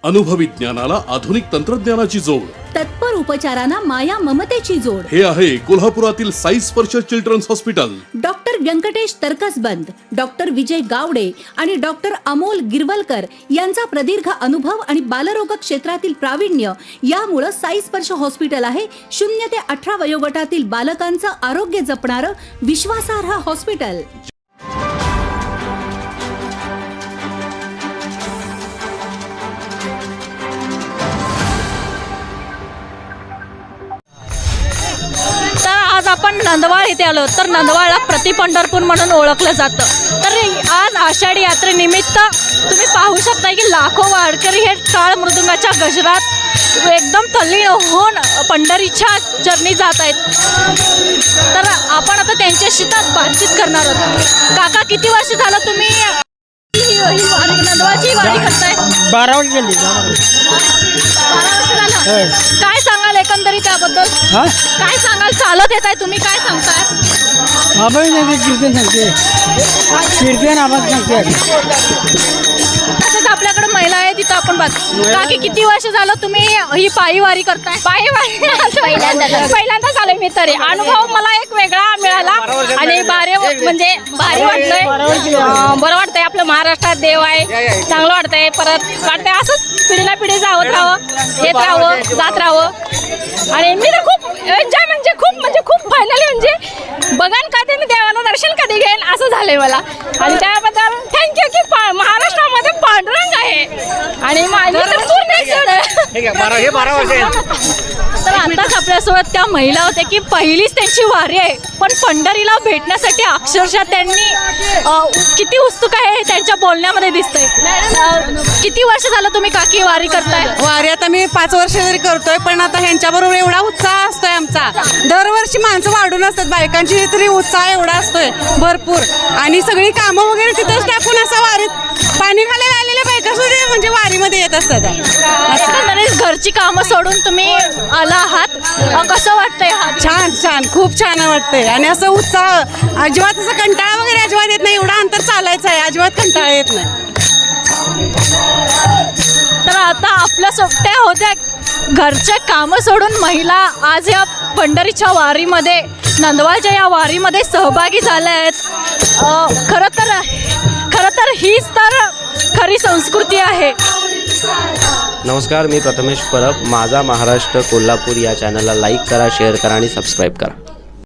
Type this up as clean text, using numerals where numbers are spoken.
अनुभवी ज्ञानाला आधुनिक तंत्रज्ञानाची जोड, तत्पर उपचारांना माया ममतेची जोड. हे आहे कोल्हापुरातील Sai Sparsh children's hospital. Doctor Venkatesh Taraksaband, doctor Vijay Gawade आणि डॉक्टर अमोल गिरवलकर यांचा प्रदीर्घ अनुभव आणि बालरोग क्षेत्रातील प्रावीण्य यामुळे साई स्पर्श हॉस्पिटल आहे 0 ते 18 वयोगटातील बालकांचं आरोग्य जपणारं विश्वासार्ह हॉस्पिटल. आज आपण नंदवाळ इथे आलो. तर नंदवाळला प्रतिपंढरपूर म्हणून ओळखलं जातं. तर आज आषाढी यात्रेनिमित्त तुम्ही पाहू शकता की लाखो वारकरी हे टाळ मृदुंगाच्या गजरात एकदम तल्लीन होऊन पंढरीच्या चरणी जात आहेत. तर आपण आता त्यांच्याशी बातचीत करणार आहोत. काका, किती वर्ष झालं तुम्ही नंदवाळची वारी करताय? 12 वर्ष झाली. 12 वर्ष झालं. काय सांगाल एकंदरीत त्याबद्दल? काय सांगाल? चालत येत आहे तुम्ही, काय सांगताय? कीर्तन सांगते, कीर्तन आवाज सांगते. तसंच आपल्याकडे महिला आहे, तिथं आपण काकी, किती वर्ष झालं तुम्ही ही पायी वारी करताय? पायी वारी पहिल्यांदाच आले मी. तरी अनुभव मला एक वेगळा मिळाला आणि भारी वाटतंय. बरं वाटतंय. आपलं महाराष्ट्रात देव आहे, चांगलं वाटतंय. परत वाटतंय असंच पिढीला पिढी जात राहावं, येत राहावं, जात राहावं. आणि मी तर खूप एन्जॉय म्हणजे खूप फायनली म्हणजे बघान कधी मी देवाला दर्शन कधी घेईन असं झालंय मला. आणि त्याबद्दल थँक्यू की महाराष्ट्रामध्ये पांडुरंग आहे आणि माझी तर तर आताच आपल्यासोबत त्या महिला होत्या की पहिलीच त्यांची वारी आहे, पण पंढरीला भेटण्यासाठी अक्षरशः त्यांनी किती उत्सुक आहे हे त्यांच्या बोलण्यामध्ये दिसतंय. किती वर्ष झालं तुम्ही काकी वारी करताय? वारी आता मी 5 वर्ष तरी करतोय, पण आता ह्यांच्याबरोबर एवढा उत्साह असतोय आमचा. दरवर्षी माणसं वाढून असतात, बायकांची तरी उत्साह एवढा असतोय भरपूर. आणि सगळी कामं वगैरे तिथंच टाकून असं वारीत पाणी घालायला आलेल्या बायका सुद्धा म्हणजे वारीमध्ये येत असतात. एकंदरीत घरची कामं सोडून तुम्ही आला आहात, कसं वाटतंय? छान, खूप छान वाटतंय. आणि असं उत्साह, अजिबात असं कंटाळा वगैरे अजिबात येत नाही. एवढा अंतर चालायचं आहे, अजिबात कंटाळा येत नाही. तर आता आपल्या सोबत्या होत्या घरचे कामं सोडून महिला आज या पंढरीच्या वारीमध्ये, नंदवाळच्या या वारीमध्ये सहभागी झाल्या आहेत. खरं तर हीच तर खरी संस्कृती आहे. नमस्कार, मी प्रथमेश परब. माझा महाराष्ट्र कोल्हापूर या चॅनलला लाईक करा, शेअर करा आणि सबस्क्राईब करा.